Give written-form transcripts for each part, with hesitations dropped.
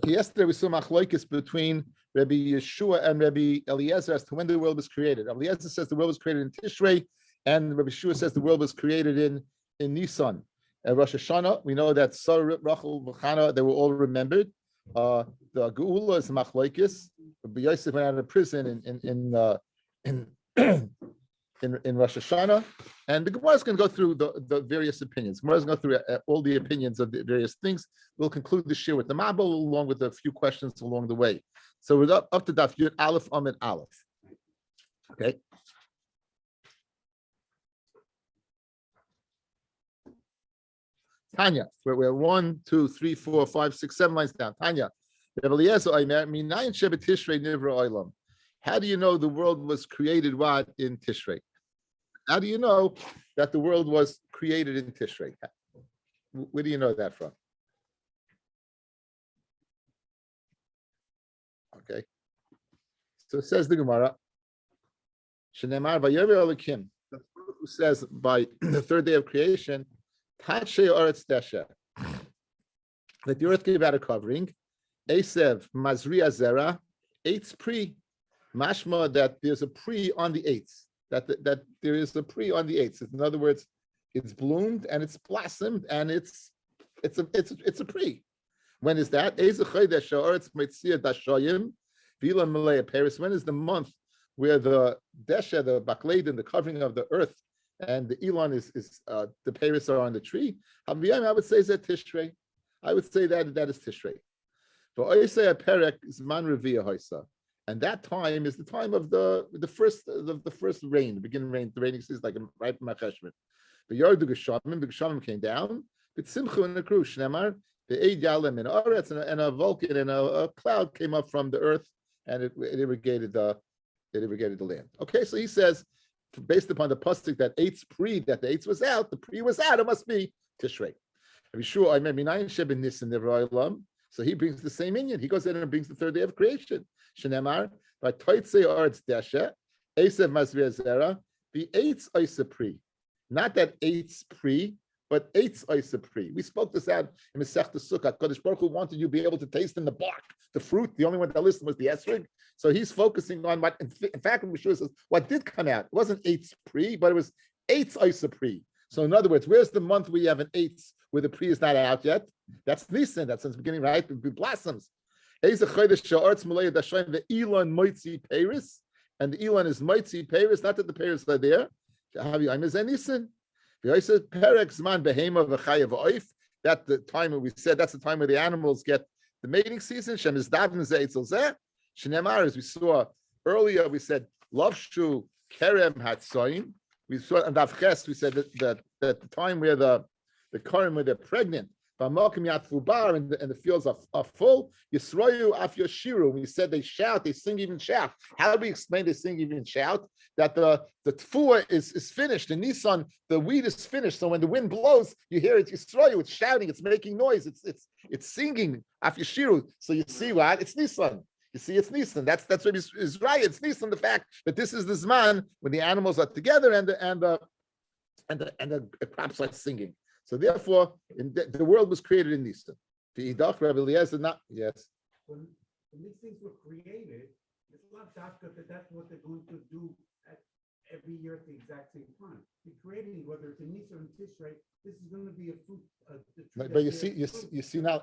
Yesterday we saw machlokes between Rabbi Yeshua and Rabbi Eliezer as to when the world was created. Rabbi Eliezer says the world was created in Tishrei, and Rabbi Yeshua says the world was created in Nisan. And Rosh Hashanah, we know that Sarah, Rachel, V'chana, they were all remembered. The Geula is machlokes. Rabbi Yosef went out of prison in Rosh Hashanah, and the Gemara is going to go through the various opinions. Gemara is going to go through all the opinions of the various things. We'll conclude the shir with the Mabul along with a few questions along the way. So we're up to Daf Yud Aleph Amid Aleph. Okay. Tanya, we're 1, 2, 3, 4, 5, 6, 7 lines down. Tanya, how do you know the world was created what in Tishrei? How do you know that the world was created in Tishrei? Where do you know that from? Okay. So it says the Gemara, Shenemar Vayomer Elokim, who says by the third day of creation, Tatshe Oretz Desha, that the earth gave out a covering, Esev Mazri Azera, eights pre, mashma that there's a pre on the eights, that there is a pre on the eights. In other words, it's bloomed and it's blossomed and it's a pre. When is that? When is the month where the desha, the bakledin, the covering of the earth, and the elon is the peris are on the tree? I would say that Tishrei. I would say that is Tishrei. And that time is the time of the first rain, the beginning rain. The raining season, like right from Macheshvan. The Yardu Geshamim came down. But Simchu and the crew, Shnemar, the Eid Yalim and Aretz, and a Vulcan and a cloud came up from the earth, and it irrigated the land. Okay, so he says, based upon the pasuk that the eights was out, the pre was out, it must be Tishrei. I'm sure I remember so he brings the same inyan. He goes in and brings the third day of creation. Shenemar, by Toitse Arts Desha, Esev Masvir Zera, the eights Isa pre. Not that eights pre, but eights Isa pre. We spoke this out in Masechta Sukkah. Kodesh Baruch Hu wanted you to be able to taste in the bark, the fruit. The only one that listened was the esrog. So he's focusing on what, in fact, when Yeshua says, what did come out? It wasn't eights pre, but it was eights Isa pre. So in other words, where's the month where you have an eights where the pre is not out yet? That's Nisan. That's since the beginning, right? It blossoms. The Elon Moitzi Paris, and the Elon is Moitzi Paris, not that the Paris are there. That's the time when we said that's the time where the animals get the mating season. As we saw earlier, we said Lavshu Kerem Hatsoin. We saw in Daf Ches, we said that the time where the Karim, where they're pregnant, and the fields are full. Yisrayu af Yoshiru. We said they shout, they sing, even shout. How do we explain they sing, even shout? That the tefua is finished. In Nisan, the wheat is finished. So when the wind blows, you hear it. Yisrayu. It's shouting. It's making noise. It's singing af Yoshiru. So you see what? It's Nisan. You see, it's Nisan. That's what is right. It's Nisan. The fact that this is the Zman when the animals are together and the crops are singing. So therefore, the world was created in Nisan. The Idach, Rabbi Eliezer, not yes. When these things were created, it's not dafka that that's what they're going to do every year at the exact same time. They're creating, whether it's in Nisan or Tishrei, this is going to be a fruit. But you see now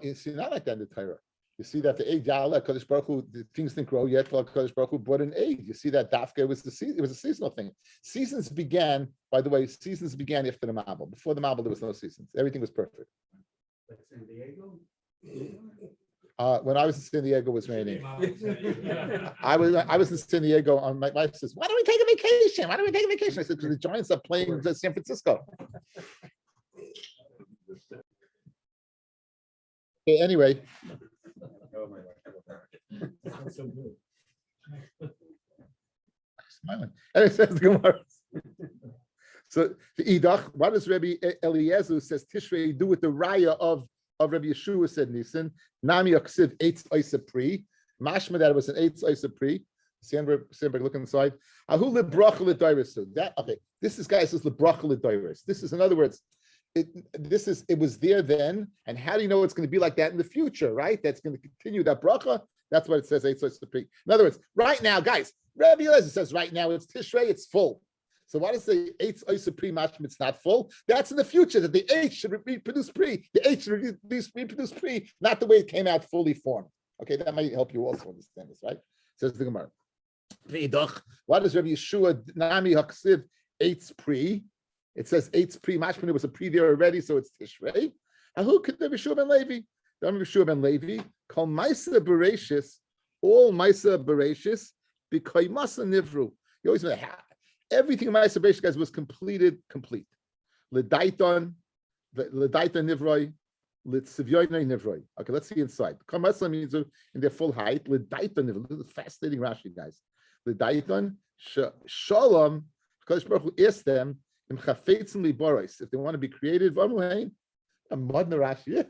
like that in the Torah. You see that the Eid Ya'aleh, Kodesh Baruch Hu, the things didn't grow yet. Kodesh Baruch Hu brought an Eid. You see that Dafka was it was a seasonal thing. Seasons began, by the way, after the Mabul. Before the Mabul, there was no seasons. Everything was perfect. Like San Diego? When I was in San Diego, it was raining. I was in San Diego. On my wife says, "Why don't we take a vacation? Why don't we take a vacation?" I said, "Because the Giants are playing San Francisco." Okay, anyway. Smiling. And it says the Gemara. So the Idach, what does Rabbi Eliezer says Tishrei do with the raya of Rabbi Yeshua said Nisan? Nami Yaksiv eighth Isa Pri. Mashma that it was an eighth Isa Pri. Sandberg, look inside. Ahu lebracha l'dairis. That okay. This guy says lebracha l'dairis. This is in other words, it was there then, and how do you know it's going to be like that in the future, right? That's going to continue that bracha. That's what it says, Eitz Pri. In other words, right now, guys, Rabbi Eliezer says right now it's Tishrei, it's full. So why does the Eitz Pri mashma it's not full? That's in the future, that the H should reproduce Pri. The H should reproduce Pri, not the way it came out fully formed. Okay, that might help you also understand this, right? Says the Gemara. What does Rabbi Yeshua Nami Haksiv Eitz Pri? It says Eitz Pri mashma. There was a Pri there already, so it's Tishrei. And who could Rabbi Yeshua ben Levi? Rabbi Yeshua ben Levi called Maisa Bereshis, all Maisa Bereshis, because Masa Nivru. You always know everything in Maisa Bereshis, guys, was complete. L'daiton Nivroi, L'tzivyoinai Nivroi. Okay, let's see inside. Kamasa means in their full height. L'daiton Nivroi. This is fascinating Rashi, guys. L'daiton Shalom. Kodesh Baruch Hu asked them im chafetzim liboros if they want to be created. V'amuhein a modern Rashi.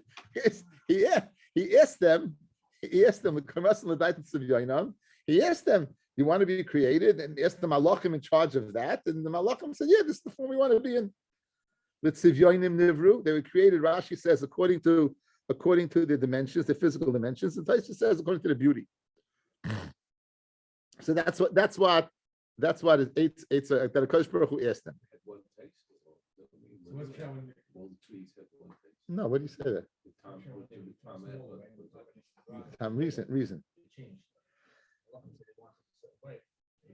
He asked them. He asked them. He asked them, "You want to be created?" And asked the malachim in charge of that. And the malachim said, "Yeah, this is the form we want to be in." The tzivyonim nivru. They were created. Rashi says according to the dimensions, the physical dimensions. And Taisha says according to the beauty. So that's what it's that a Kodesh Baruch Hu asked them. No, what do you say there? Reason.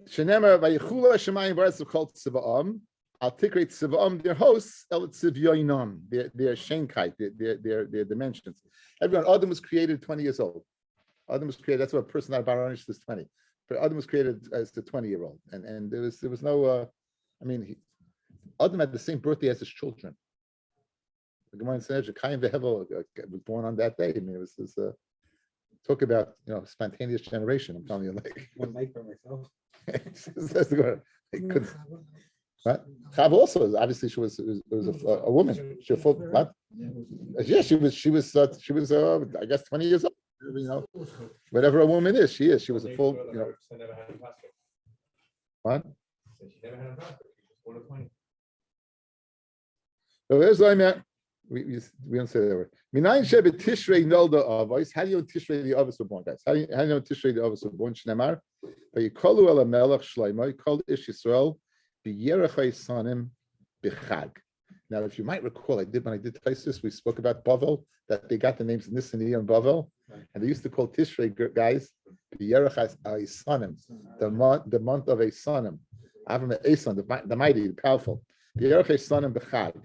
Shenemar vayichula shemayim b'aretz called tziva'am. I'll tikrate tziva'am their hosts el tzivyoinam their shenkite their dimensions. Everyone, Adam was created 20 years old. Adam was created. That's what a person out of Baronish is 20. But Adam was created as the 20-year-old, and there was no. Adam had the same birthday as his children. The Gemara says Chaim veHevel was born on that day. I mean, it was talk about spontaneous generation. I'm telling you, like one night for myself. What? Chav also obviously she was a woman. She was full. What? Yeah, she was I guess 20 years old. Whatever a woman is, she is. She was a full. What? She never had a husband. She was 20. So there's what I meant. We don't say that word. Minayin shebe Tishrei nolda avos. How do you know Tishrei the avos were born, guys? How do you know Tishrei the avos were born? Shnemar. Vayikalu el hamelach Shlomo. Called Ish Yisrael b'yerachai sanim b'chag. Now, if you might recall, when I did Taisus, we spoke about Bavel, that they got the names Nisani and Bavel, and they used to call Tishrei guys b'yerachai sanim, the month of Esanim. Avram Esan, the mighty, the powerful. B'yerachai sanim b'chag.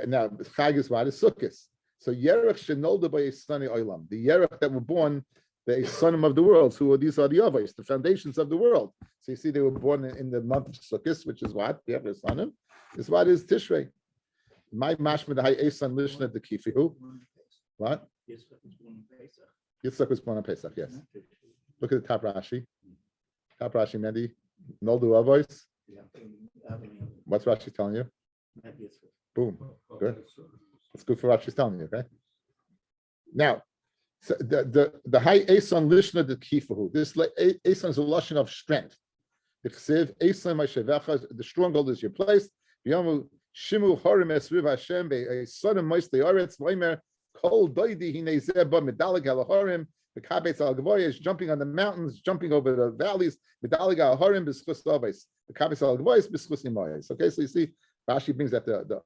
Now, Chag is what is Sukkos. So Yerech shenolda by Esani Olam, the Yerech that were born, the Esanim of the world. These are the Avos, the foundations of the world. So you see, they were born in the month of Sukkos, which is what the Esanim is what is Tishrei. My mashma the high Esan lishna the Kifihu. What? Yitzchak was born on Pesach. Yes. Look at the top Rashi. Top Rashi, Mendy. Noldu Avos. What's Rashi telling you? Boom. Good. That's good for what she's telling you, okay? Now, so the high Eson Lishna the Kifahu. This Eson is a lashon of strength. The stronghold is your place. Shimu Harim Esriv Hashem Be'esonim Moistei Oretz Vaymer Kol Doidi Hinezeh Ba Medalig Al Harim. The Kabetz Al Gavoya is jumping on the mountains, jumping over the valleys. Medalig Al Harim B'Schus Avos. The Kabetz Al Gavoya is B'Schus Imoyes. Okay, so you see. Rashi brings that the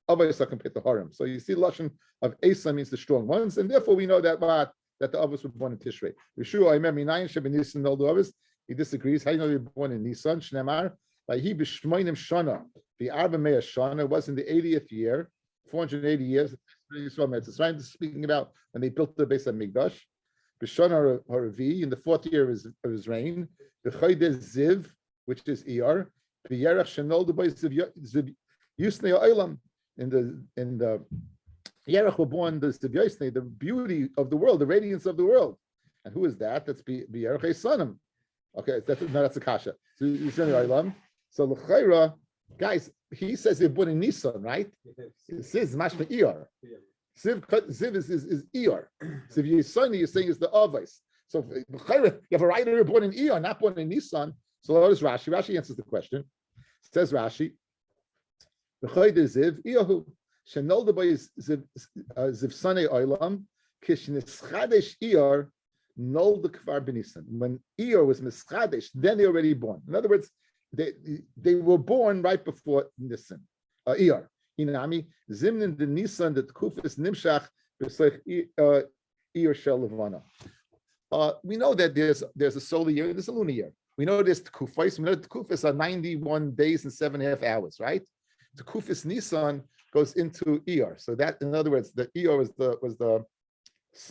Avos are compared to Harim. So you see, lashon of Asa means the strong ones, and therefore we know that the Avos were born in Tishrei. Yeshua, I remember Minayin Sheben Nisan Noldu Avos. He disagrees. How do you know they were born in Nisan? Shnemar, like he b'shmoinim shana, the Arba Meah Shana was in the 80th year, 480 years. It's speaking about when they built the base of Mikdash. B'shana Haravi in the 4th year of his reign. The Chodesh Ziv, which is Iyar. The Yerech Shenoldu by Ziv Yusnei Olam in the Yerech were born the Ziv Yusnei, the beauty of the world, the radiance of the world. And who is that? That's Yerech Esanim. Okay, that's a kasha. So Yusnei Olam. So l'chayra, guys, he says they're born in Nisan, right? It says Mashma Iyar. Ziv is Iyar. Ziv Yusnei, you're saying is the Avos. So l'chayra, you have a writer born in Iyar, not born in Nisan. So what is Rashi? Rashi answers the question. Says Rashi, V'choyde ziv iyahu. Shenolda by ziv sanei oilam. Kishnischadesh iyar nolda kvar benisan. When Iyar was mischadesh, then they already born. In other words, they were born right before Nisan. Iyar. Inami zimnin the Nisan that kufis nimshach b'sleich Iyar shel levana. We know that there's a solar year, there's a lunar year. We know there's Tekufis. We know that Tekufis are 91 days and 7.5 hours, right? Tekufis Nisan goes into Iyar. So that, in other words, the Iyar was the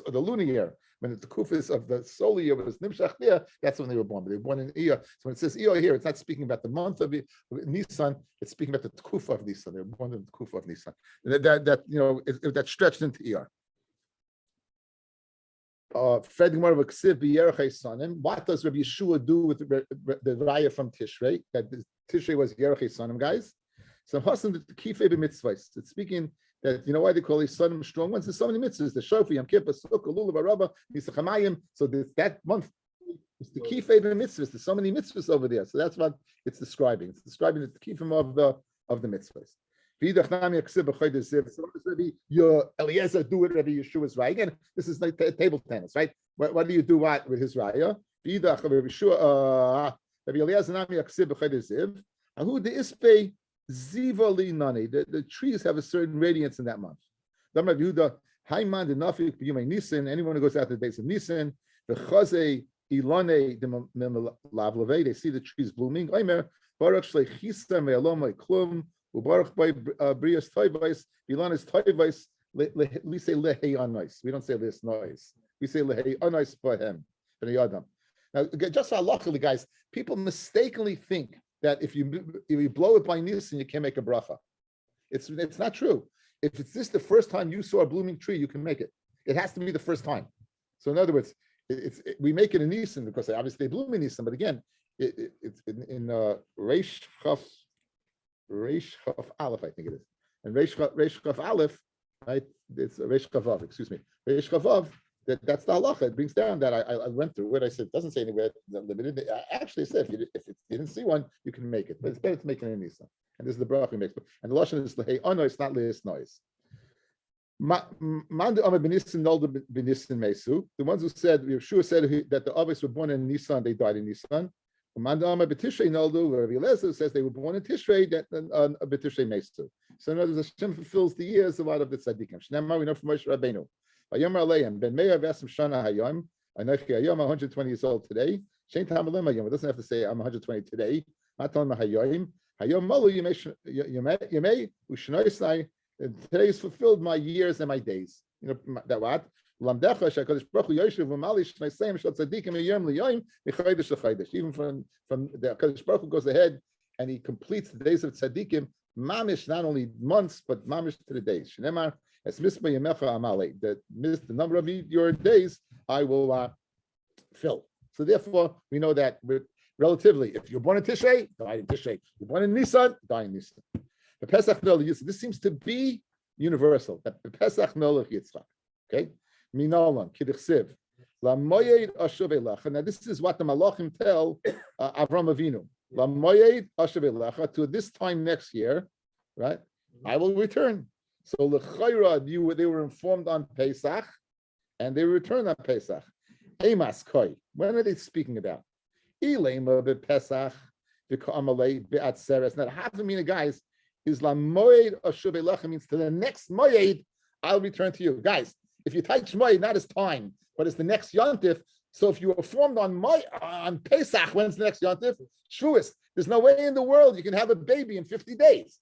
lunar year. When the Tekufis of the solar year was Nimshach there, that's when they were born. But they were born in Iyar. So when it says Iyar here, it's not speaking about the month of Nisan. It's speaking about the Tekuf of Nisan. They were born in the Tekuf of Nisan. That stretched into Iyar. What does Rabbi Yeshua do with the raya from Tishrei? That Tishrei was Yerachei Sanim, guys. So Hasan the Kifei b'mitzvahs. It's speaking that why they call these Sanim strong ones. There's so many mitzvahs. The Shofi, Yom Kippur, Sukkah, Lulav, Araba, Yisachamayim. So that month is the Kifei b'mitzvahs. There's so many mitzvahs over there. So that's what it's describing. It's describing the Kifim of the mitzvahs. So what does Eliezer do with Rabbi Yeshua's raya? Again, this is like table tennis, right? What do you do with his raya? The trees have a certain radiance in that month. Anyone who goes out to the days of Nisan, they see the trees blooming. Ubaruch by Brias Toivais, Ilanis Toivais, we say Lehei Anais. We don't say this noise. We say Lehei Anais by him. Now, just for Allah, guys, people mistakenly think that if you blow it by Nisan, you can't make a bracha. It's not true. If it's the first time you saw a blooming tree, you can make it. It has to be the first time. So in other words, we make it in Nisan because obviously they bloom in Nisan, but again, it's in Reish Chaf Aleph, I think it is. And Reish Chaf Aleph, right? It's Reish Chavav, excuse me. Reish Chavav, that's the halacha. It brings down that I went through it. I said, it doesn't say anywhere limited. I actually said, if you didn't see one, you can make it. But it's better to make it in Nisan. And this is the bracha he makes. And the Lashon is Lehei Anois, not Leis Nois. The ones who said, Yeshua said that the Avos were born in Nisan, they died in Nisan. Rabbi Eliezer says they were born in Tishrei, B'Tishrei Mesu. So in other words, Hashem fulfills the years of a lot of the tzaddikim. Shnema, we know from Moshe Rabbeinu. Vayomer Aleim, Ben Meir V'Asim Shana Hayom, Anochi Hayom, I'm 120 years old today. Shein Tamalem Hayom, it doesn't have to say I'm 120 today. Matalem Hayom, Hayom Malu Yemei Ushnoisai. Today is fulfilled my years and my days. That what? Even from the Kadosh Baruch Hu goes ahead and he completes the days of tzaddikim, mamish, not only months but mamish to the days. Shnemar as mispa yemecha amale, the number of your days I will fill. So therefore, we know that relatively, if you're born in Tishrei, die in Tishrei. You're born in Nisan, die in Nisan. The Pesach Melech, this seems to be universal. The Pesach Melech Yitzchak. Okay. Minalan, Kidduchsiv, La Moyed Ashuv Elecha. Now, this is what the Malachim tell Avram Avinu. La Moyed Ashuv Elecha, to this time next year, right? I will return. So L'chayra, they were informed on Pesach, and they returned on Pesach. Emas Koi. When are they speaking about? Ilema bePesach, v'Ka'amalei be'Atzeres. Now, half a meaning, guys, is La Moyed Ashuv Elecha means to the next Moyed, I'll return to you, guys. If you take Shmoi, not as time, but it's the next Yontif. So if you were formed on Pesach, when's the next Yontif? Shavuos. There's no way in the world you can have a baby in 50 days.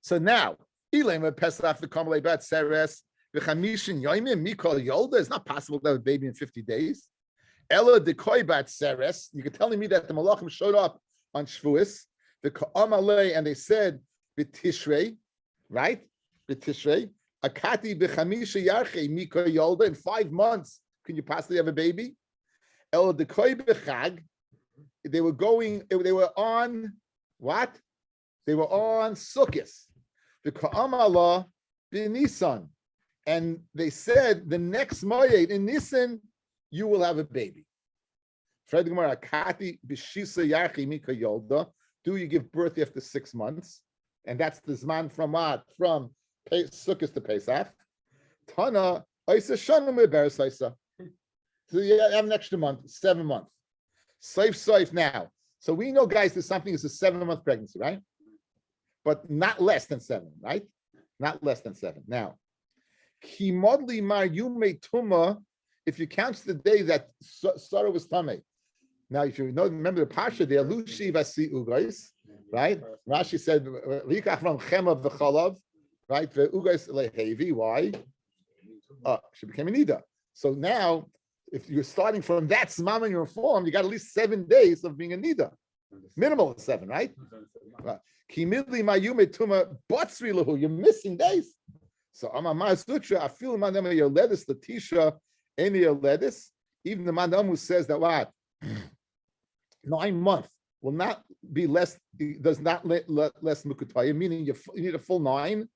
So now, Ilema Pesach v'Kamalei B'Atzeres v'Chamishin Yoimim Mikol Yolda. It's not possible to have a baby in 50 days. Ella Dekoy B'Atzeres. You can tell me that the Malachim showed up on Shavuos, the Ka'amalei, and they said B'Tishrei, right? B'Tishrei. Akati b'chamisha yarche mika yolda. In 5 months, can you possibly have a baby? El dekoy b'chag. They were on what? They were on Sukkot. The Ka'amala b'Nisan. And they said the next Moed in Nisan, you will have a baby. Akati b'shisa yarche mika yolda. do you give birth after 6 months? And that's the Zman from what? From Sukkot to Pesach. Tana, Isa Shana Meberes Isa. So you have an extra month, 7 months. Safe now. So we know, guys, that something is a 7-month pregnancy, right? But not less than 7, right? Not less than 7. Now, Kimodli Mar Yume Tuma, if you count the day that Sarah was Tameh. Now, if you know, remember the Pasha there, Lushi Vasi Ugais, right? Rashi said, Rikach from Chema v'chalav, right? Ugais lehevi. Why? She became a nida. So now, if you're starting from that Zman in your form, you got at least 7 days of being a nida. Minimal of 7, right? Kimidli mayume tuma batzri lahu. You're missing days. So Amamar Sutra, I feel man your lettuce, Latisha, any lettuce. Even the man who says that what 9 months will not be less, does not less mukutayim, meaning you need a full 9.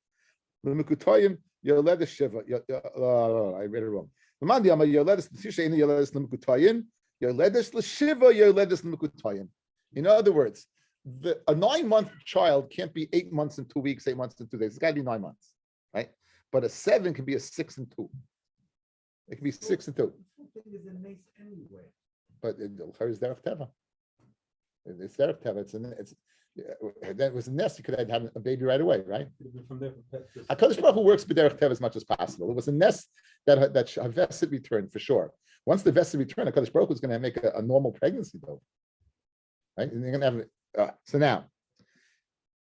The mukutayim, your lettuce shiva. I read it wrong. The man your lettuce, Latisha, any lettuce mukutayim, your lettuce l'shiva, your lettuce mukutayim. In other words, a 9-month child can't be 8 months and 2 weeks, 8 months and 2 days. It's got to be 9 months, right? But a 7 can be a 6 and 2. It can be 6 and 2. Anyway. But her is derech teva. It's derech teva. That was a nest. You could have had a baby right away, right? HaKadosh Baruch Hu works b'derech teva as much as possible. It was a nest that a vested returned for sure. Once the vested returned, HaKadosh Baruch Hu is going to make a normal pregnancy, though. Right? And you're going to have so now.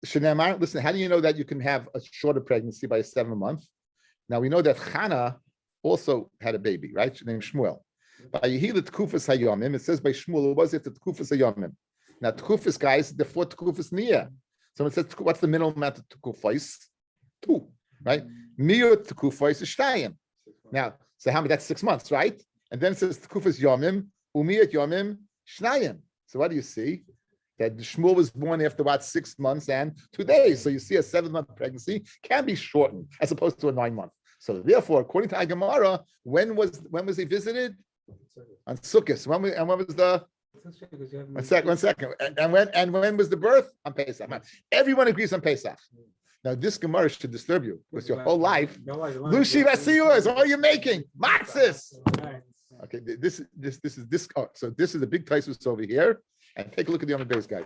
Shnei, listen, how do you know that you can have a shorter pregnancy by a 7-month? Now we know that Chana also had a baby, right? Named Shmuel. By Yehila Tkufas Hayomim, it says by Shmuel, it was if the Tkufas Hayomim. Now Tkufas, guys, the 4 Tkufas Nia. So it says, what's the minimum amount of Tkufais? 2, right? Miyot Tkufais is Shtayim. Now, so how many? That's 6 months, right? And then it says Tkufas Yomim, Umiyot Yomim, Shnayim. So what do you see? That Shmuel was born after about 6 months and 2 days. So you see a 7-month pregnancy can be shortened as opposed to a 9-month. So therefore, according to Gemara, when was he visited? On Sukkot. When was the? One second. And when was the birth? On Pesach. Everyone agrees on Pesach. Now this Gemara should disturb you because your whole life, Lushi Vasiyu is all you're making. Matzis. Okay, this is. Oh, so this is the big Taisus over here. And take a look at the other base, guys.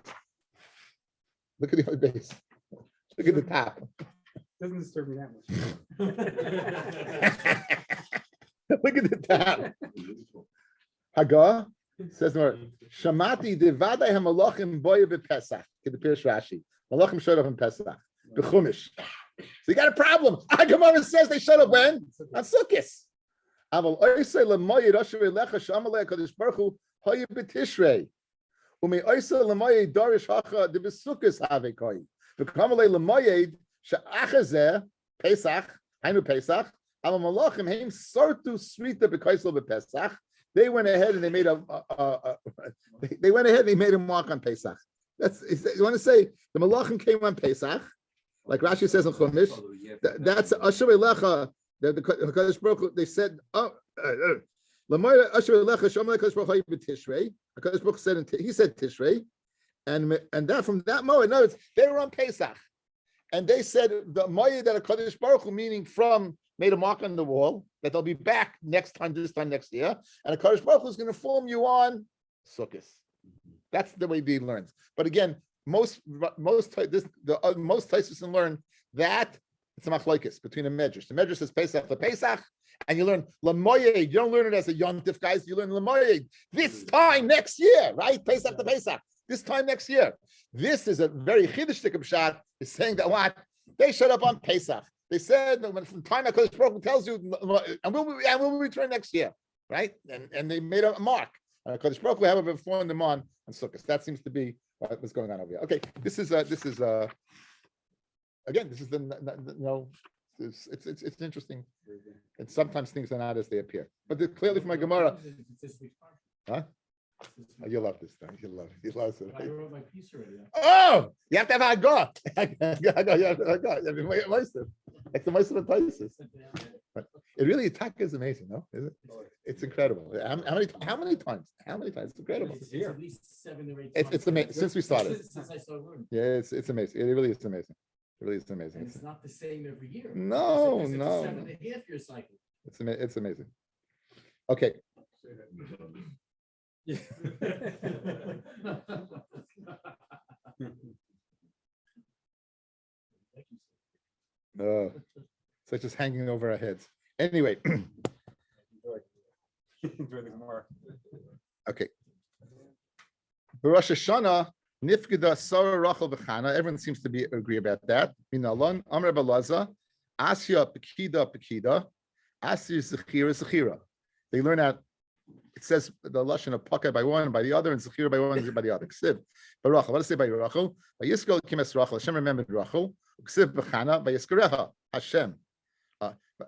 Look at the other base. Look at the top. Doesn't disturb me that much. Look at the top. Haggah says more. Shamati devadai hamalachim boya b'Pesach. Get the Pirush Rashi. Malachim showed up in Pesach. B'Chumash. So you got a problem. Gemara says they showed up when? On Sukkot. Aval oisei lemoyed asher elecha shamalei Kadosh Baruch Hu hoya b'Tishrei. Umi oisei lemoyed darish hacha debesukos havekoi. V'kamalei lemoyed she'achazeh Pesach. Hainu Pesach. Aval malachim heim sortu smita b'kaisel b'Pesach. They went ahead and they made a mark on Pesach. You want to say the Malachim came on Pesach, like Rashi says in Chumash. That's Asher Elecha. The Hakadosh Baruch Hu, they said, Lamoy Asher Elecha Shomer Hakadosh Baruch Hu b'Tishrei. Hakadosh Baruch said he said Tishrei, and that from that moment, no, they were on Pesach, and they said the Moed that Hakadosh Baruch Hu, meaning from, made a mark on the wall that they'll be back this time next year, and the Kadosh Baruch Hu is going to form you on Sukkot. That's the way they learns. But again, most Taisus learn that it's a machlokes between the medrash. The medrash says Pesach to Pesach, and you learn Lamoyed. You don't learn it as a yontif, guys. You learn Lamoyed this time next year, right? Pesach to Pesach this time next year. This is a very chiddush pshat. Is saying that what they showed up on Pesach. They said that from time that Kadosh Baruch Hu tells you, and we'll return next year, right? And they made a mark. Kadosh Baruch Hu, however, formed them on Sukkot. That seems to be what's going on over here. Okay, this is again, this is it's interesting. And sometimes things are not as they appear. But clearly from my Gemara, huh? Oh, you love this thing. You love it. I wrote my piece already. Oh, you have to have Haggah. You have to have Haggah. You have to have Haggah. You have to have Meister. Like the Meister of Taisus. But it really, Taka is amazing, no? Is it? It's incredible. How many times? How many times? It's incredible. It's at least 7 or 8 It's amazing since we started. Since I started learning. Yeah, it's amazing. It really is amazing. It really is amazing. And it's not the same every year. No, it's no. a 7.5-year cycle. It's amazing. Okay. So it's just hanging over our heads. Anyway. Okay. Rosh Hashanah, Nifgida Sarah Rachel B'Chana. Everyone seems to agree about that. Minalon Amr Balaza, Asya Pekida, Asya Zechira. They learn out. It says the lashon of Paka by one, by the other, and Zechira by one, and by the other. Ksiv by Rachel. What does it say by Rachel? By Yisrael Kimes Rachel. Hashem remembered Rachel. Ksiv B'Chana by Yiskereha Hashem.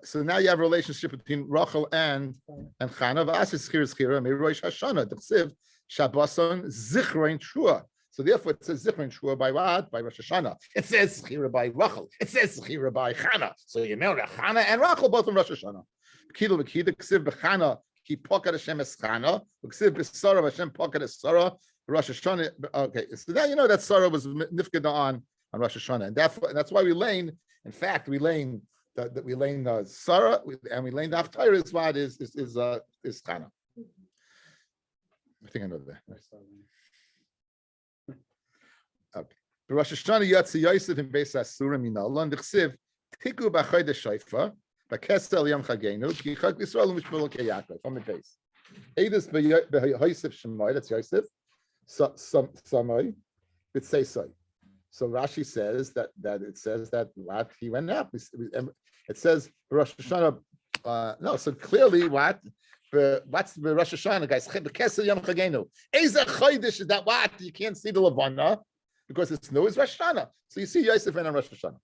So now you have a relationship between Rachel and Chana. V'asya Zechira May Rosh Hashanah. The Ksiv Shabboson Zichron Shua. So therefore, it says Zichron Shua by what? By Rosh Hashanah. It says Zechira by Rachel. It says Zechira by Chana. So you know Chana and Rachel both from Rosh Hashanah. Kidul v'kida Ksiv B'Chana. Ki pokat Hashem es Chana, uksiv b'Sara Hashem pokat es Sara, Rosh Hashanah. Okay, so now you know that Sara was nifkeda on Rosh Hashanah, and that's why we lane. In fact, we lane that we lane Sara, and we lane the Haftarah is what is Chana. I think I know that. Okay. Rosh Hashanah Yatsi Yosef in Beis Asura Minallah and Chsiv Tiku b'Chodesh Shofar. Kesel Yom Chagenu, Ki Chag Yisrael Mishmul Keyakov on the base. Edus beHoisef Shemoy, that's Yosef. Samoy, it says so. So Rashi says that it says that what he went up. It says Rosh Hashanah. No, so clearly what's the Rosh Hashanah guys? Kesel Yom Chagenu. Eza Chodesh is that what you can't see the Levana because it's new is Rosh Hashanah. So you see Yosef and Rosh Hashanah.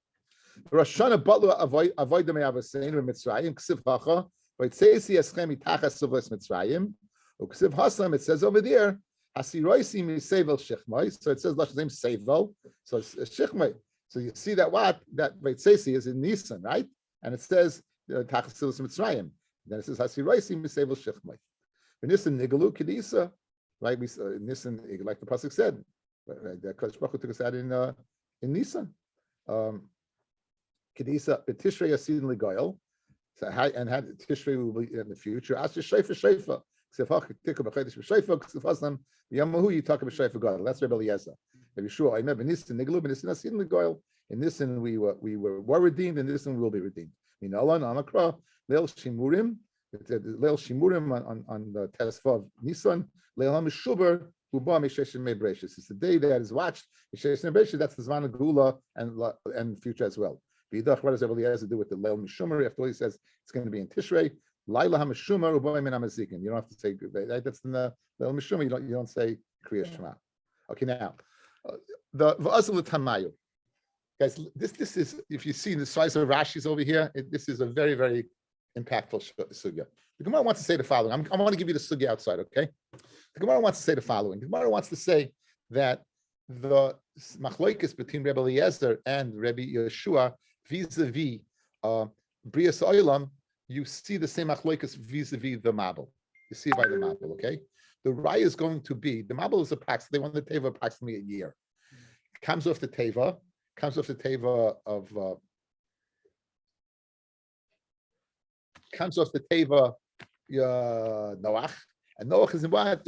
Rosh Hashanah Batlu avoid the Me'avasein with Mitzrayim Ksiv Hacha. But it says he Eschem Itachas Suvles Mitzrayim. Ksiv Hasam. It says over there Hasiroisi Misevel Shechmai. So it says Lashon name Sevel. So it's Shechmai. So you see that what that Veitzesi is in Nisan, right? And it says Tachas Suvles Mitzrayim. Then it says Hasiroisi Misevel Shechmai. In Nisan Nigalu Kedisa, right? We Nisan, like the pasuk said, the Kodesh Baruch Hu took us out in Nisan. Kedisa Tishrei Yasin Legoyel. So and had Tishrei will be in the future. Asher Sheifa Sheifa. Ksefach Tikka B'Chodesh B'Sheifa. Ksefasam Yamahu. You talk about Sheifa Goyel. That's Rabbi Eliezer. Rabbi Shua. I remember Nisan Niglu, but Nisan Yasin Legoyel. In Nisan we were redeemed. In Nisan we will be redeemed. Minalan Amakra Leil Shimurim. Leil Shimurim on the Tesfa of Nisan. Leil Hamishuber. It's the day that is watched. That's the Zman of Gula and future as well. What does Rabbi Eliezer do with the Leil Mishumer? After all, he says it's going to be in Tishrei. Laila HaMishumer Uboy Min HaMazikin. You don't have to say that's in the Leil Mishumer. You don't say Kriya Shema. Okay, now the V'azul Tamayu. Guys, this is, if you see the size of Rashi's over here, this is a very, very impactful sugya. The Gemara wants to say the following. I want to give you the sugya outside, okay? The Gemara wants to say the following. The Gemara wants to say that the machloikis between Rabbi Eliezer and Rabbi Yeshua vis-a-vis Brias Oilam, you see the same machloikis vis-a-vis the Mabel. You see it by the Mabel, okay? The Raya is going to be, the Mabel is approximately, they want the Teva approximately a year. Comes off the Teva of Noach, and Noach is in what?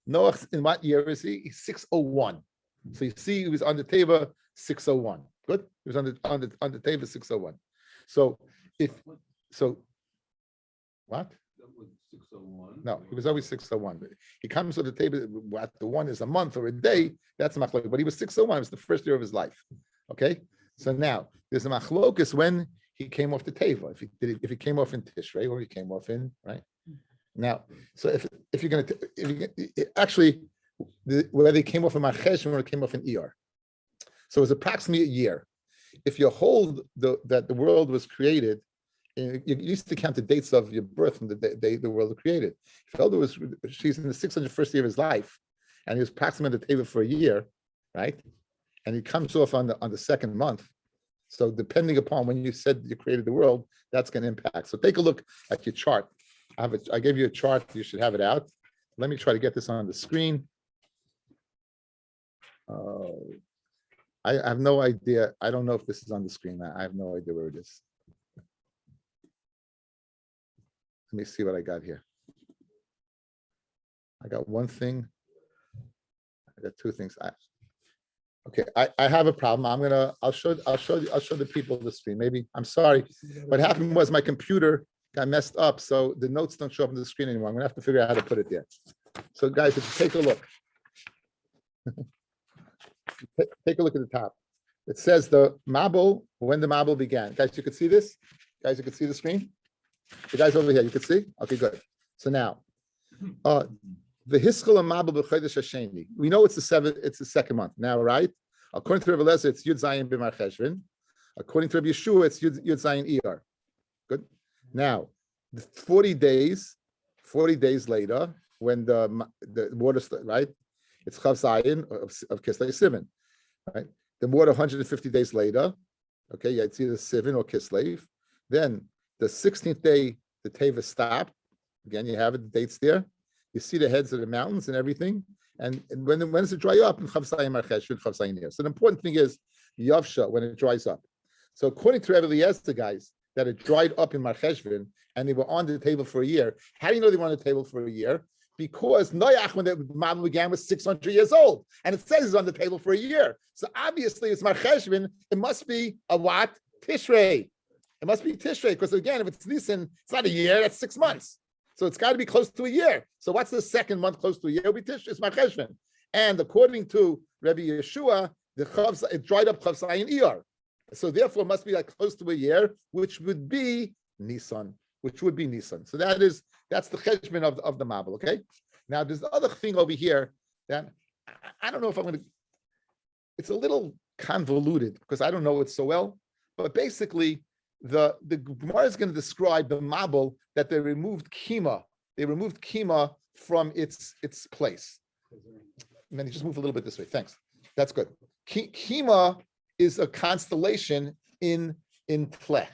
Noach in what year is he? He's 601. So you see, he was on the Teva 601. Good. He was on the Teva 601. So what? That was 601. No, he was always 601. He comes to the Teva. What the one is a month or a day? That's a machlokes. But he was 601. It was the first year of his life. Okay. So now there's a machlokes when he came off the Teva. If he came off in Tishrei or he came off in right. Now, so if you're going to actually, whether he came off in Macheshim or it came off in Iyar, so it was approximately a year. If you hold that the world was created, you used to count the dates of your birth from the day the world was created. If you hold she's in the 601st year of his life, and he was approximately on the table for a year, right? And he comes off on the second month. So depending upon when you said you created the world, that's going to impact. So take a look at your chart. I gave you a chart. You should have it out. Let me try to get this on the screen. I have no idea. I don't know if this is on the screen. I have no idea where it is. Let me see what I got here. I got one thing. I got two things. Okay, I have a problem. I'll show the people the screen. Maybe, I'm sorry. What happened was my computer got messed up, so the notes don't show up on the screen anymore. I'm gonna have to figure out how to put it there. So guys, if you take a look. Take a look at the top. It says the Mabul, when the Mabul began. Guys, you can see this? Guys, you can see the screen? The guys over here, you can see? Okay, good. So now, the Hiskal and Mabul b'chodesh Hasheni. We know it's the second month now, right? According to Rabbi Lezer, it's Yud Zayin b'Mar Cheshvan. According to Rabbi Yeshua, it's Yud Zayin Iyar. Good. Now, 40 days later, when the water, right? It's Chav Zayin of Kislei Sivan, right? The water 150 days later, okay, yeah, it's either Sivan or Kislev. Then the 16th day, the Teva stopped. Again, you have it, the dates there. You see the heads of the mountains and everything. And when does it dry up? In Chav Zayin Marchesh, Chav Zayin here. So the important thing is Yavsha, when it dries up. So according to Rabbi Eliezer, guys, that it dried up in Marcheshvan and they were on the table for a year. How do you know they were on the table for a year? Because Noach, when the Mabul began, was 600 years old. And it says it's on the table for a year. So obviously it's Marcheshvan. It must be a what? Tishrei. It must be Tishrei. Because again, if it's Nisan, it's not a year, that's 6 months. So it's got to be close to a year. So what's the second month close to a year? It'll be Tishrei, it's Marcheshvan. And according to Rabbi Yeshua, it dried up Chav Zayin Iyar. So therefore it must be like close to a year, which would be Nisan. So that's the cheshbon of the Mabul, okay? Now there's the other thing over here that I don't know if I'm going to, it's a little convoluted because I don't know it so well, but basically the Gemara is going to describe the Mabul that they removed Kima. They removed Kima from its place. And then you just move a little bit this way. Thanks. That's good. Kima is a constellation in Tle,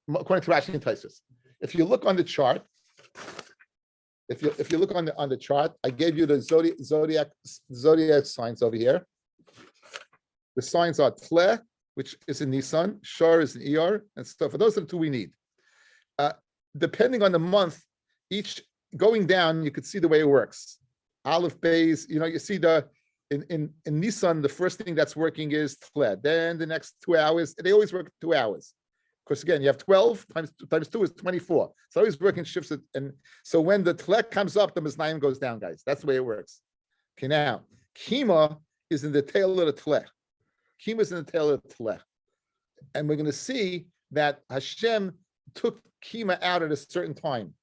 according to Rashi and Taisus. If you look on the chart, if you look on the chart, I gave you the zodiac signs over here. The signs are Tle, which is in Nisan, Shar is in Iyar, and stuff. For those are the two we need. Depending on the month, each going down, you could see the way it works. Aleph Bays, you see in Nisan, the first thing that's working is Tle. Then the next 2 hours, they always work 2 hours. Of course, again, you have 12 times 2 is 24. So always working shifts. And so when the Tle comes up, the Miznayim goes down, guys. That's the way it works. Okay, now, Kima is in the tail of the Tle. Kima is in the tail of the Tle. And we're going to see that Hashem took Kima out at a certain time.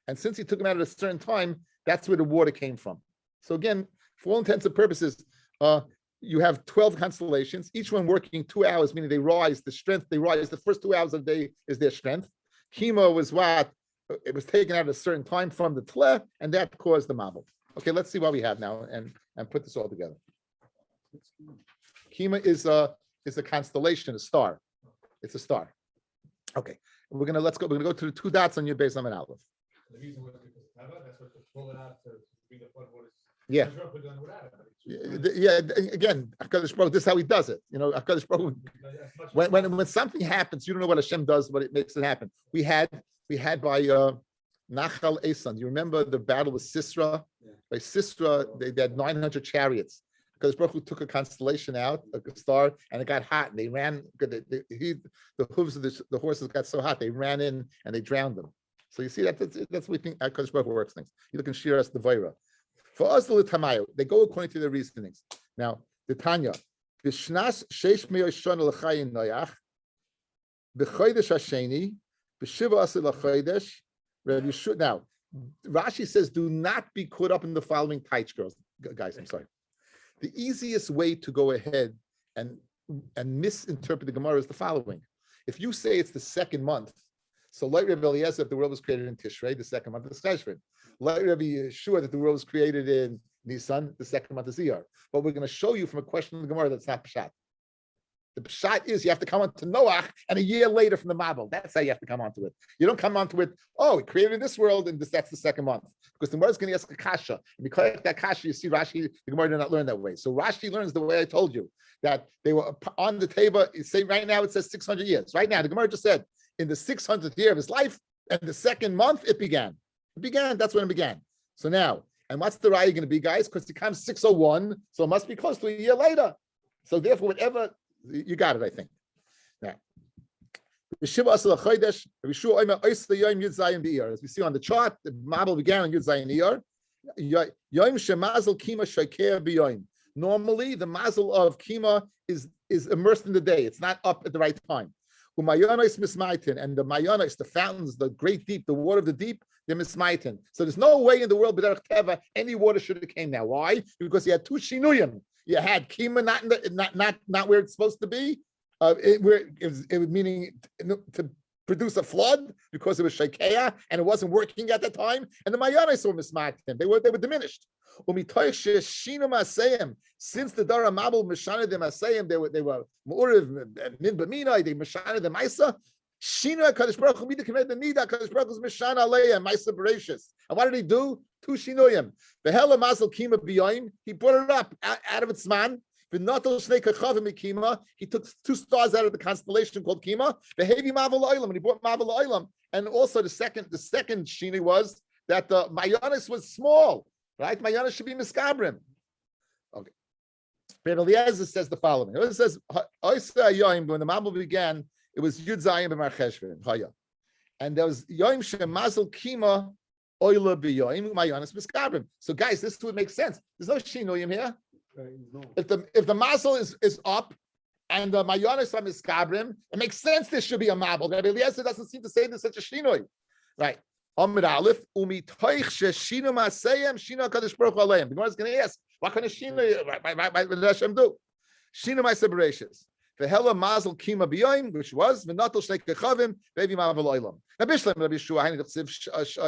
And since he took him out at a certain time, that's where the water came from. So again, for all intents and purposes, you have 12 constellations, each one working 2 hours, meaning they rise, the strength, they rise. The first 2 hours of the day is their strength. Kima was what? It was taken out at a certain time from the Tle, and that caused the Mabul. Okay, let's see what we have now and put this all together. Kima is a constellation, a star. It's a star. Okay, let's go. We're gonna go to the 2 dots on your base on an Aleph. The reason was because that's what to pull it out to be the flood waters. Yeah. Again, HaKadosh Baruch, this is how he does it. HaKadosh Baruch, when something happens, you don't know what Hashem does, but it makes it happen. We had by Nachal Esan. You remember the battle with Sisra? Yeah. By Sisra, they had 900 chariots. HaKadosh Baruch Hu took a constellation out, a star, and it got hot. And they ran. The hooves of the horses got so hot, they ran in and they drowned them. So you see that's what we think HaKadosh Baruch Hu works things. You look in Shiras Devaira. For us, they go according to their reasonings. Now, the Tanya, B'shnas sheish me'osh shana l'chayin noyach, b'chodesh hasheni, b'shiva aseh l'chodesh, Rabbi Yeshua. Now, Rashi says, do not be caught up in the following tights, guys. I'm sorry. The easiest way to go ahead and misinterpret the Gemara is the following. If you say it's the second month, so like Rabbi Eliezer, if the world was created in Tishrei, the second month is Cheshvan. Like Rabbi Yeshua, that the world was created in Nisan, the second month is Iyar. But we're going to show you from a question of the Gemara that's not Pshat. The pshat is you have to come on to Noach and a year later from the Mabel. That's how you have to come onto it. You don't come onto it, oh, he created this world and that's the second month. Because the Gemara is going to ask a kasha. And because that kasha, you see Rashi, the Gemara did not learn that way. So Rashi learns the way I told you, that they were on the table. Say right now it says 600 years. Right now, the Gemara just said, in the 600th year of his life, and the second month, it began. It began, that's when it began. So now, and what's the raya going to be, guys? Because it comes 601, so it must be close to a year later. So therefore, whatever, you got it, I think. Now, as we see on the chart, the Mabel began on Yud Zayin Iyar. Normally, the mazel of Kima is immersed in the day. It's not up at the right time. And the mayanos, the fountains, the great deep, the water of the deep, they're mismaitin. So there's no way in the world, b'derech teva, any water should have came now. Why? Because you had two shinuyim. You had Kima not where it's supposed to be, it was meaning to produce a flood because it was shakeya and it wasn't working at the time. And the mayanos were mismaitin. They were diminished. Since the Dara Mabel Mashana de Masayim, they were Mu'uriv Min Bamina, they Mashana de Maisa. Shina Kadosh Baruch Hu Mida Kamed the Nida Kadosh Baruch Hu's Mashana Aleya Maisa Bereshis. And what did he do? Two Shinoyim. The Hela Mazel Kima B'Yoyim. He brought it up out of its man. He took two stars out of the constellation called Kima. The Hevi Mavel Oilam, and he brought Mavel Oilam. And also the second Shini was that the Mayanis was small. Right? Mayanis should be Miskabrim. Okay. Rabbi Eliezer says the following. It says, when the Mabel began, it was Yud Zayin b'Mar Cheshvan, Haya. And there was Yoim Shemazel Kima Oila b'Yoim Mayanis Miskabrim. So guys, this would make sense. There's no Shinoyim here. If the mazel is up and the Mayanis are Miskabrim, it makes sense there should be a Mabel. Rabbi Eliezer doesn't seem to say there's such a Shinoy. Right. Amid Aleph, umitoich sheshinu masayim shinu Kadosh Baruch Hu aleim. The Gemara is going to ask, what kind of shinu did Hashem do? Shinu my separations. The hella mazel kima b'yoyim, which was v'natal shnei kechavim ve'vi ma'avel oilam. Now Bishlam Rabbi Yeshua Hainu Chsiv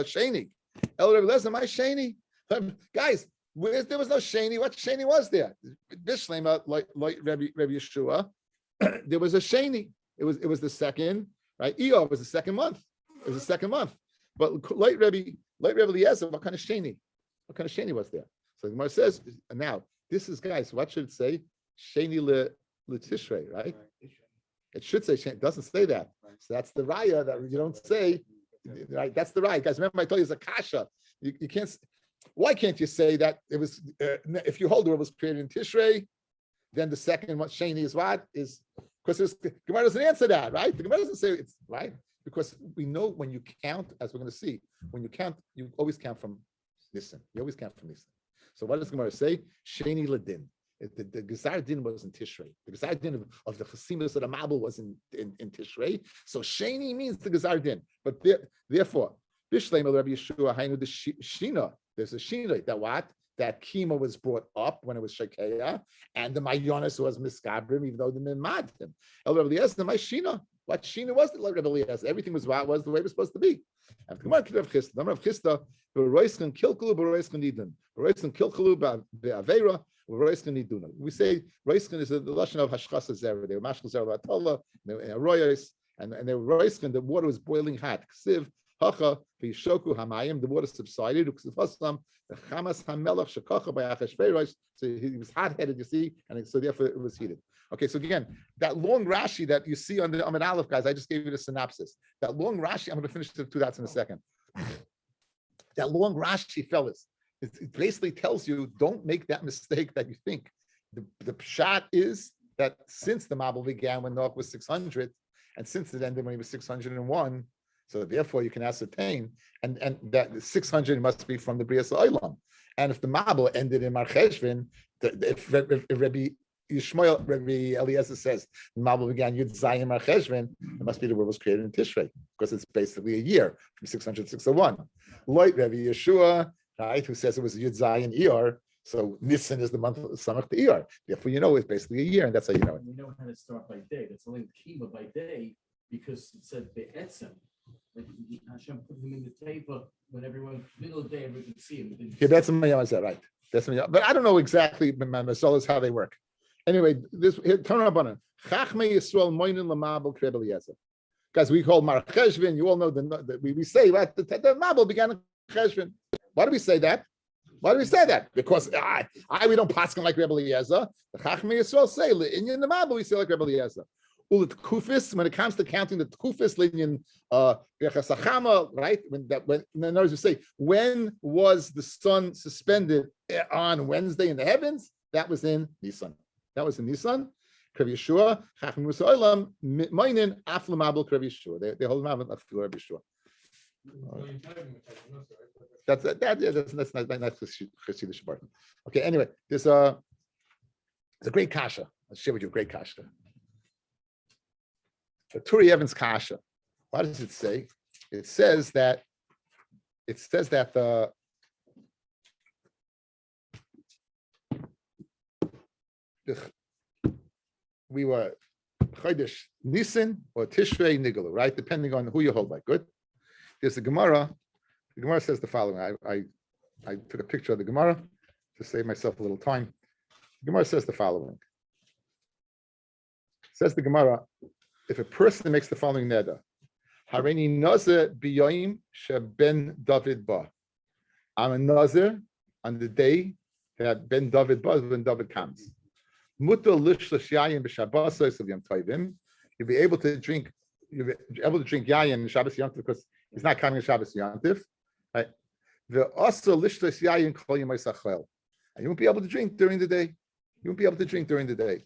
Sheni. El Rabbi Lezer, my Sheni. Guys, there was no Sheni. What Sheni was there? Bishlam like Rabbi Yeshua, there was a Sheni. It was the second, right? Iyov was the second month. It was the second month. But like Rabbi Eliezer, what kind of sheni? What kind of sheni was there? So the Gemara says, now this is, guys, what should it say? Sheni le tishrei, right? It should say sheni. It doesn't say that. So that's the raya that you don't say, right? That's the raya, guys. Remember I told you it's a kasha. You can't. Why can't you say that it was? If you hold it was created in Tishrei, then the second what sheni is what is because the Gemara doesn't answer that, right? The Gemara doesn't say it's right. Because we know when you count, as we're going to see, when you count, you always count from Nisan. You always count from Nisan. So what does Gemara say? Sheni Ladin. The Gezar Din was in Tishrei. The Gezar Din of the Chasimus of the Mabel was in Tishrei. So Sheni means the Gezar Din. But therefore, Bishleim el Rabbi Yeshua Hainu the Shina. There's a Shina that what? That Kima was brought up when it was Shekeya, and the Mayonis was Miskabrim, even though the Mimad him. El Rabbi Eliezer, my Shina. What Shina was like Rabbi Eliezer. Everything was the way it was supposed to be. And the Gemara Rav Chisda, Rav Chisda, B'roisken Kilkulu, B'roisken Nidun, B'roisken Kilkulu, B'Aveira, B'roisken Niduna. We say Roisken is the lashon of Hashchas Zera. They were Mashchas Zera Batola, Arroyos, and they were Roisken. The water was boiling hot. Ksiv Hacha V'Yishoku Hamayim. The water subsided. Uksifasam the Chamas Hamelach Shekacha by Achashverosh. So he was hot-headed, you see, and so therefore it was heated. Okay, so again, that long Rashi that you see on the Amid Aleph, guys, I just gave you the synopsis. That long Rashi, I'm going to finish the two dots in a second. That long Rashi, fellas, it basically tells you, don't make that mistake that you think. The pshat is that since the Mabel began when Noach was 600, and since it ended when he was 601, so therefore you can ascertain, and that 600 must be from the Brias Olam. And if the Mabel ended in Mar Cheshvan, if Rabbi Eliezer says the Mabel began Yud Zayin Mar Cheshvan, it must be the world was created in Tishrei, because it's basically a year from 600 to 601. Like Rabbi Yeshua, right, who says it was Yud Zayin Iyar, so Nisan is the month of Samach the Iyar. Therefore, you know it's basically a year, and that's how you know it. We know how to start by day. That's only Kima by day, because it said Be'etzem. Like Hashem put him in the table when everyone, middle of the day, everyone could see him. Yeah, that's my right. That's my, but I don't know exactly Masalas how they work. Anyway, turn up on it. Chachmei Yisrael moinin lamabel Reb Eliezer. Guys, we call Mar Cheshvan. You all know we say what the Mabel began in Cheshvan. Why do we say that? Why do we say that? Because we don't paskin like Rebbe Eliezer. The Chachmei Yisrael say in the Mabel we say like Rebbe Eliezer. Ulit Kufis, when it comes to counting the Kufis linyan Bechasachama, right? In other words, we say when was the sun suspended on Wednesday in the heavens? That was in Nisan. That was in Nisan. Krev Yeshua, Chachmei Musa Olam, Moinin Afla Mabel Krev Yeshua. They hold Mabel Afla Krev Yeshua. That's not Chassidish part. Okay, anyway, there's a great kasha. I'll share with you a great kasha. The Turi Evans kasha. What does it say? It says that we were Chodesh Nisan or Tishrei Nigalu, right? Depending on who you hold by. Good. There's a Gemara. The Gemara says the following. I took a picture of the Gemara to save myself a little time. The Gemara says the following. Says the Gemara, if a person makes the following neder, Hareini Nazir biyoyim sheben David ba. I'm a Nazir on the day that Ben David ba, when David comes. Mutter lishlish yayin b'Shabbos yom tovim. You'll be able to drink yayin in Shabbos Yom Tov because he's not coming in Shabbos Yom Tov. Right? The also lishlish yayin kol yom Yisachel. And you won't be able to drink during the day. You won't be able to drink during the day.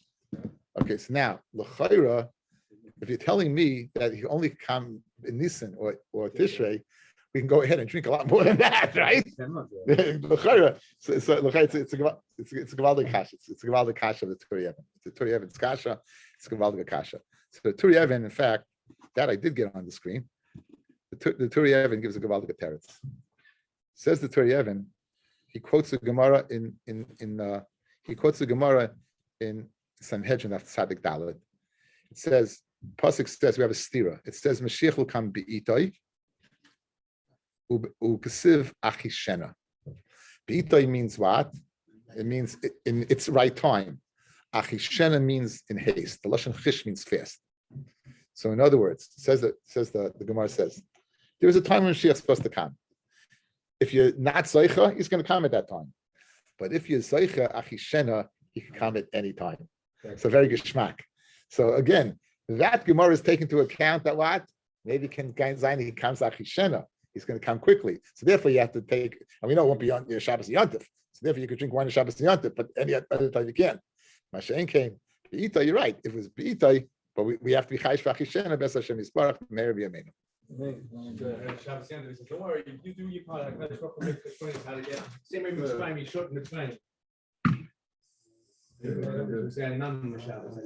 Okay, so now l'chayra, if you're telling me that you only come in Nisan or Tishrei, we can go ahead and drink a lot more than that, right? L'chayra, so it's a gavaldik kasha. It's a gavaldik kasha of the Turi Even. It's a Turi Even's kasha. It's a gavaldik kasha. So the Turi Even, in fact, that I did get on the screen. The Turi Even gives a gavaldik teretz. Says the Turi Even, he quotes the Gemara in Sanhedrin after Tzadik Dalet. It says, Pasuk says we have a stira. It says Mashiach will come be'itoi ukesiv achishena. Be'itoi means what? It means in its right time. Achishena means in haste. The lashon chish means fast. So in other words, the Gemara says there is a time when Mashiach is supposed to come. If you're not Zaycha, he's going to come at that time. But if you're Zaycha achishena, he can come at any time. It's a very good shmak. So again, that Gemara is taken into account that what? Maybe he comes achishena. He's going to come quickly. So therefore you have to take, and we know it won't be on your Shabbos Yontif. So therefore you could drink wine on Shabbos Yontif, but any other time you can. Mashain came. Be'ita, you're right. It was Be'ita, but we have to be chayish v'achishena, Bes Hashem Yisparach, Meir v'yameinu. Shabbos Yontif, he said, don't worry, you do your part. I'm going to make the point how to get. Same way with Mitzrayim, you shorten the time.